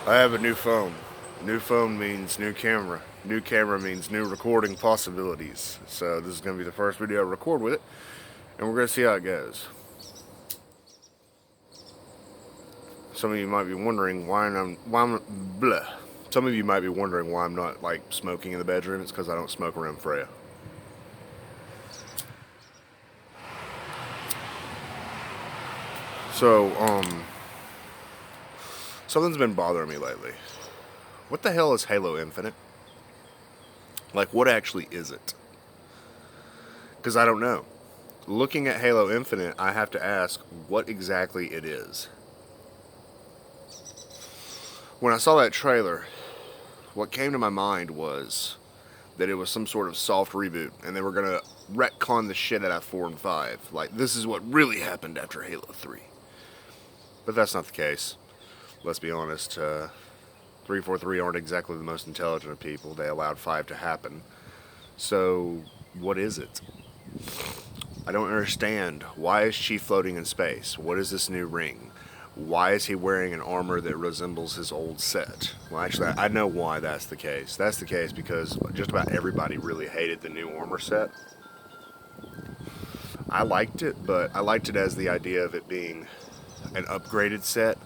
I have a new phone. New phone means new camera. New camera means new recording possibilities. So this is going to be the first video I record with it, and we're going to see how it goes. Some of you might be wondering why I'm blah. Some of you might be wondering why I'm not like smoking in the bedroom. It's because I don't smoke around Freya. So something's been bothering me lately. What the hell is Halo Infinite? Like, what actually is it? Because I don't know. Looking at Halo Infinite, I have to ask what exactly it is. When I saw that trailer, what came to my mind was that it was some sort of soft reboot, and they were gonna retcon the shit out of 4 and 5. Like, this is what really happened after Halo 3. But that's not the case. Let's be honest, 343 aren't exactly the most intelligent of people. They allowed 5 to happen. So, what is it? I don't understand. Why is Chief floating in space? What is this new ring? Why is he wearing an armor that resembles his old set? Well, actually, I know why that's the case. That's the case because just about everybody really hated the new armor set. I liked it, but I liked it as the idea of it being an upgraded set.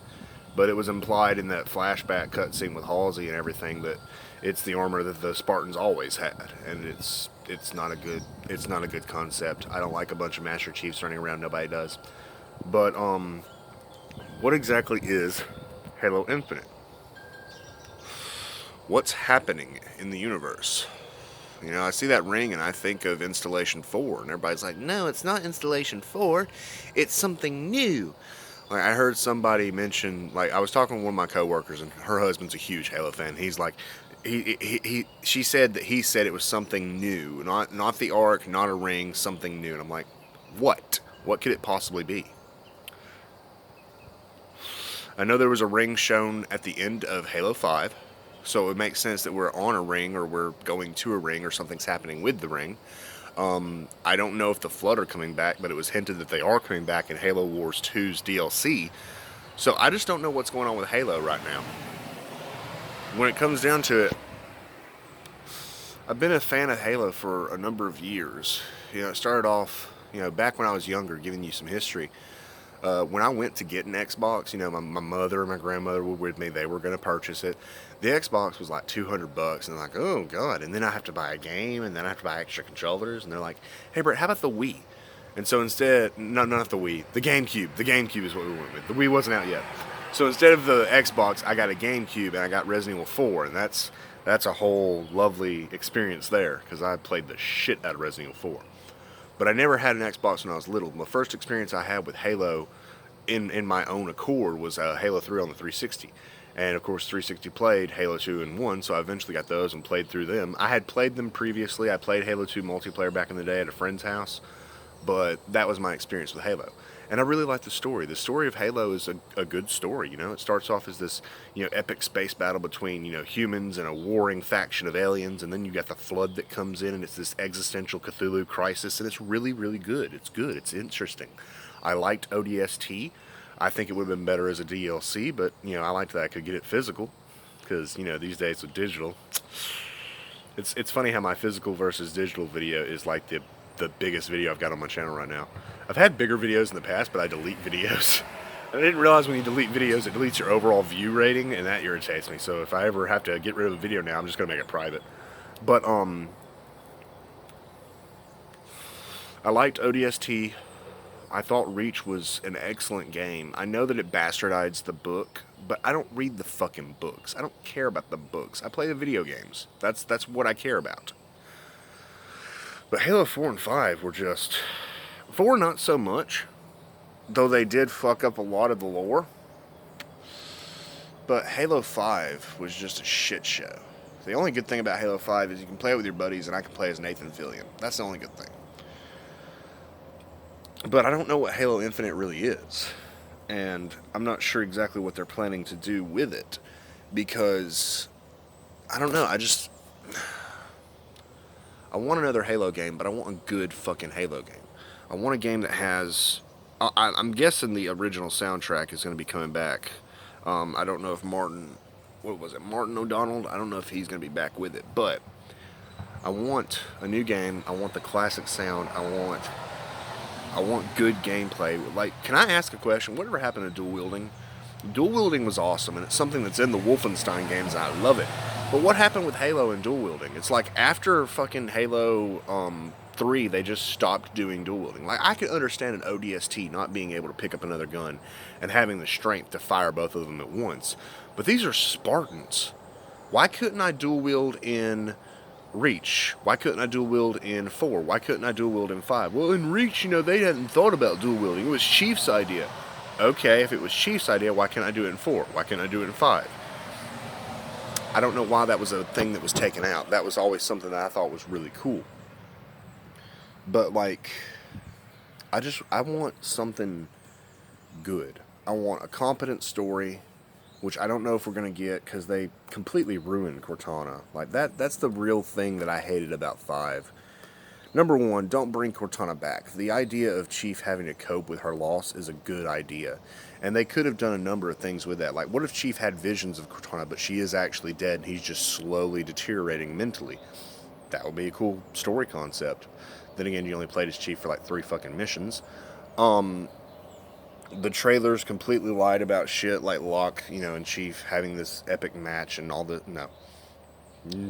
But it was implied in that flashback cutscene with Halsey and everything that it's the armor that the Spartans always had, and it's not a good concept. I don't like a bunch of Master Chiefs running around. Nobody does. But what exactly is Halo Infinite? What's happening in the universe? You know, I see that ring and I think of Installation 4, and everybody's like, no, it's not Installation 4, it's something new. Like, I heard somebody mention, like, I was talking to one of my coworkers, and her husband's a huge Halo fan. He's like, she said that he said it was something new, not the arc, not a ring, something new. And I'm like, what? What could it possibly be? I know there was a ring shown at the end of Halo 5, so it makes sense that we're on a ring or we're going to a ring or something's happening with the ring. I don't know if the Flood are coming back, but it was hinted that they are coming back in Halo Wars 2's DLC. So I just don't know what's going on with Halo right now. When it comes down to it, I've been a fan of Halo for a number of years. You know, it started off, back when I was younger, giving you some history. When I went to get an Xbox, my mother and my grandmother were with me. They were going to purchase it. The Xbox was like $200, and I'm like, oh god! And then I have to buy a game, and then I have to buy extra controllers. And they're like, hey Brett, how about the Wii? And so instead, no, not the Wii, the GameCube. The GameCube is what we went with. The Wii wasn't out yet. So instead of the Xbox, I got a GameCube, and I got Resident Evil 4, and that's a whole lovely experience there because I played the shit out of Resident Evil 4. But I never had an Xbox when I was little. The first experience I had with Halo in my own accord was Halo 3 on the 360. And of course, 360 played Halo 2 and 1, so I eventually got those and played through them. I had played them previously. I played Halo 2 multiplayer back in the day at a friend's house, but that was my experience with Halo. And I really like the story. The story of Halo is a good story. It starts off as this, epic space battle between, humans and a warring faction of aliens, and then you got the Flood that comes in, and it's this existential Cthulhu crisis, and it's really, really good. It's good. It's interesting. I liked ODST. I think it would have been better as a DLC, but, I liked that I could get it physical, because, these days with digital, it's funny how my physical versus digital video is like the biggest video I've got on my channel right now. I've had bigger videos in the past, but I delete videos. I didn't realize when you delete videos, it deletes your overall view rating, and that irritates me. So if I ever have to get rid of a video now, I'm just going to make it private. But, I liked ODST. I thought Reach was an excellent game. I know that it bastardized the book, but I don't read the fucking books. I don't care about the books. I play the video games. That's what I care about. But Halo 4 and 5 were just... 4 not so much, though they did fuck up a lot of the lore. But Halo 5 was just a shit show. The only good thing about Halo 5 is you can play it with your buddies, and I can play as Nathan Fillion. That's the only good thing. But I don't know what Halo Infinite really is. And I'm not sure exactly what they're planning to do with it. Because, I don't know, I want another Halo game, but I want a good fucking Halo game. I want a game that has... I'm guessing the original soundtrack is going to be coming back. I don't know if Martin what was it, Martin O'Donnell. I don't know if he's going to be back with it, but I want a new game. I want the classic sound. I want good gameplay. Like, can I ask a question? Whatever happened to dual wielding? Dual wielding was awesome, and it's something that's in the Wolfenstein games, and I love it. But what happened with Halo and dual wielding? It's like after fucking Halo 3, they just stopped doing dual wielding. Like, I could understand an ODST not being able to pick up another gun and having the strength to fire both of them at once. But these are Spartans. Why couldn't I dual wield in Reach? Why couldn't I dual wield in 4? Why couldn't I dual wield in 5? Well, in Reach, they hadn't thought about dual wielding. It was Chief's idea. Okay, if it was Chief's idea, why can't I do it in 4? Why can't I do it in 5? I don't know why that was a thing that was taken out. That was always something that I thought was really cool. But, like, I want something good. I want a competent story, which I don't know if we're going to get because they completely ruined Cortana. Like, that's the real thing that I hated about 5. Number one, don't bring Cortana back. The idea of Chief having to cope with her loss is a good idea. And they could have done a number of things with that. Like, what if Chief had visions of Cortana, but she is actually dead and he's just slowly deteriorating mentally? That would be a cool story concept. Then again, you only played as Chief for like 3 fucking missions. The trailers completely lied about shit like Locke, and Chief having this epic match and all the... No.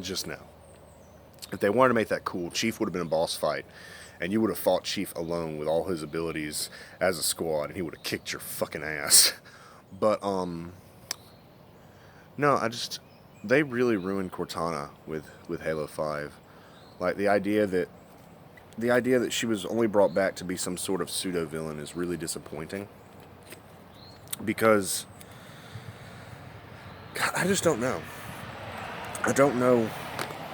Just no. If they wanted to make that cool, Chief would have been a boss fight, and you would have fought Chief alone with all his abilities as a squad, and he would have kicked your fucking ass. But, no, they really ruined Cortana with Halo 5. Like, the idea that she was only brought back to be some sort of pseudo-villain is really disappointing. Because, God, I just don't know. I don't know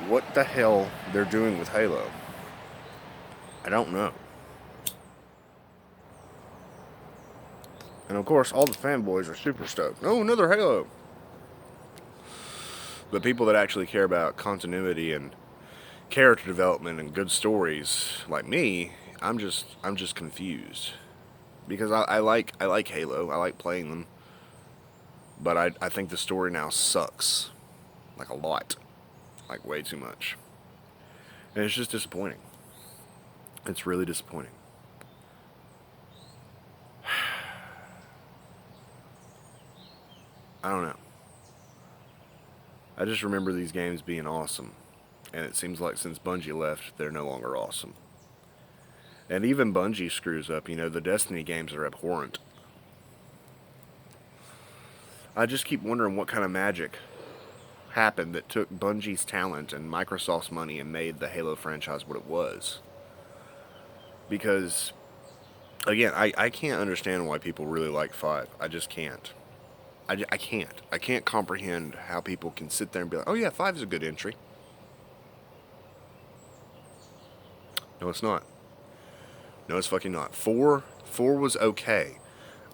what the hell they're doing with Halo. I don't know. And of course, all the fanboys are super stoked. Oh, another Halo! But people that actually care about continuity and character development and good stories, like me, I'm just confused. Because I like Halo. I like playing them. But I think the story now sucks. Like, a lot. Like, way too much. And it's just disappointing. It's really disappointing. I don't know. I just remember these games being awesome. And it seems like since Bungie left, they're no longer awesome. And even Bungie screws up. The Destiny games are abhorrent. I just keep wondering what kind of magic happened that took Bungie's talent and Microsoft's money and made the Halo franchise what it was. Because, again, I can't understand why people really like 5. I just can't. I can't. I can't comprehend how people can sit there and be like, oh yeah, 5 is a good entry. No, it's not. No, it's fucking not. 4 was okay.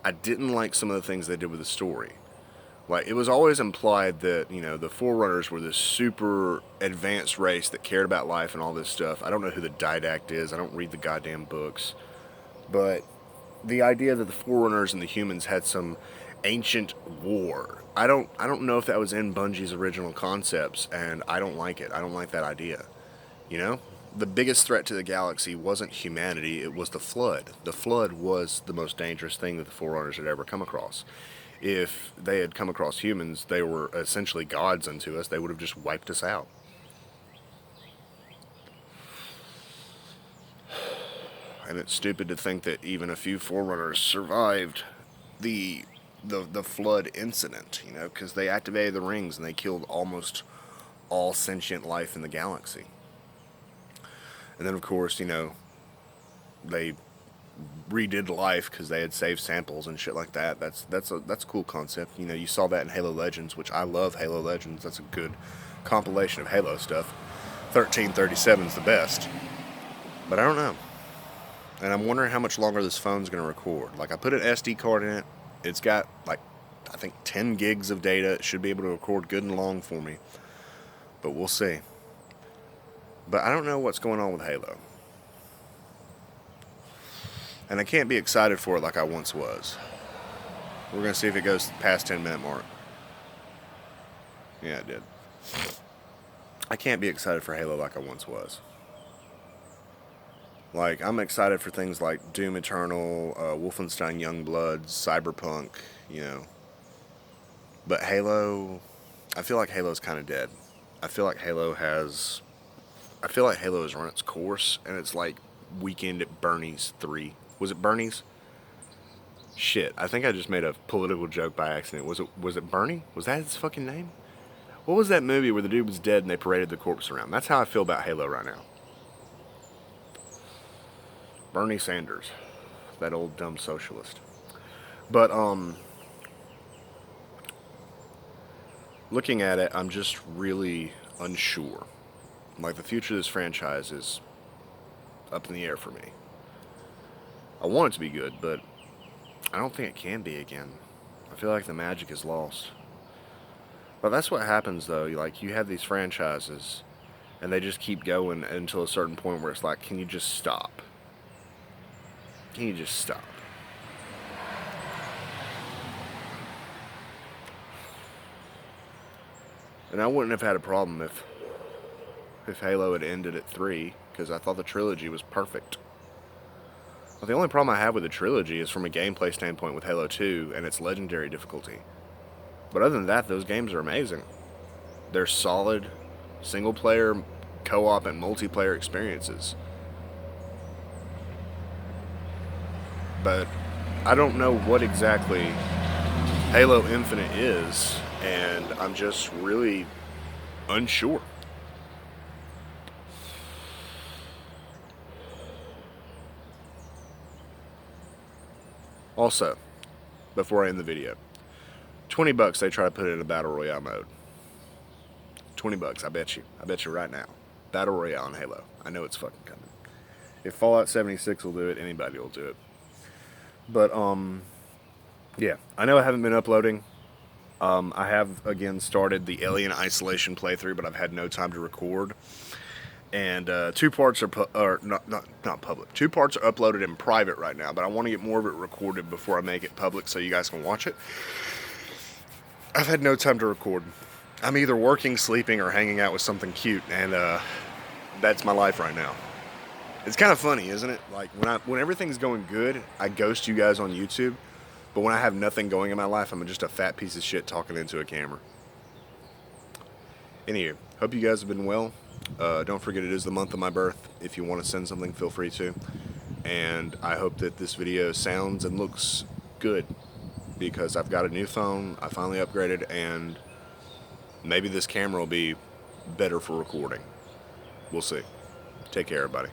I didn't like some of the things they did with the story. Like, it was always implied that, the Forerunners were this super advanced race that cared about life and all this stuff. I don't know who the Didact is. I don't read the goddamn books. But the idea that the Forerunners and the humans had some ancient war, I don't know if that was in Bungie's original concepts, and I don't like it. I don't like that idea. The biggest threat to the galaxy wasn't humanity, it was the Flood. The Flood was the most dangerous thing that the Forerunners had ever come across. If they had come across humans, they were essentially gods unto us. They would have just wiped us out. And it's stupid to think that even a few Forerunners survived the Flood incident, because they activated the rings and they killed almost all sentient life in the galaxy. And then, of course, they redid life because they had saved samples and shit like that. That's a cool concept. You saw that in Halo Legends, which I love Halo Legends. That's a good compilation of Halo stuff. 1337 is the best. But I don't know. And I'm wondering how much longer this phone's going to record. Like, I put an SD card in it. It's got, like, I think 10 gigs of data. It should be able to record good and long for me. But we'll see. But I don't know what's going on with Halo. And I can't be excited for it like I once was. We're going to see if it goes past 10-minute mark. Yeah, it did. I can't be excited for Halo like I once was. Like, I'm excited for things like Doom Eternal, Wolfenstein Youngblood, Cyberpunk, you know. But Halo, I feel like Halo's kind of dead. I feel like Halo has, I feel like Halo has run its course, and it's like Weekend at Bernie's 3. Was it Bernie's? Shit, I think I just made a political joke by accident. Was it Bernie? Was that his fucking name? What was that movie where the dude was dead and they paraded the corpse around? That's how I feel about Halo right now. Bernie Sanders, that old dumb socialist. But looking at it, I'm just really unsure. Like, the future of this franchise is up in the air for me. I want it to be good, but I don't think it can be again. I feel like the magic is lost. But that's what happens, though. Like, you have these franchises, and they just keep going until a certain point where it's like, can you just stop? Can you just stop? And I wouldn't have had a problem if Halo had ended at 3, because I thought the trilogy was perfect. Well, the only problem I have with the trilogy is from a gameplay standpoint with Halo 2 and its legendary difficulty. But other than that, those games are amazing. They're solid single-player, co-op, and multiplayer experiences. But I don't know what exactly Halo Infinite is, and I'm just really unsure. Also, before I end the video, $20 they try to put it in a battle royale mode. $20, I bet you. I bet you right now. Battle royale in Halo. I know it's fucking coming. If Fallout 76 will do it, anybody will do it. But yeah, I know I haven't been uploading. I have again started the Alien Isolation playthrough, but I've had no time to record. And 2 parts are not public. 2 parts are uploaded in private right now, but I want to get more of it recorded before I make it public so you guys can watch it. I've had no time to record. I'm either working, sleeping, or hanging out with something cute, and that's my life right now. It's kind of funny, isn't it? Like, when everything's going good, I ghost you guys on YouTube, but when I have nothing going in my life, I'm just a fat piece of shit talking into a camera. Anywho, hope you guys have been well. Don't forget it is the month of my birth. If you want to send something, feel free to. And I hope that this video sounds and looks good, because I've got a new phone, I finally upgraded, and maybe this camera will be better for recording. We'll see. Take care, everybody.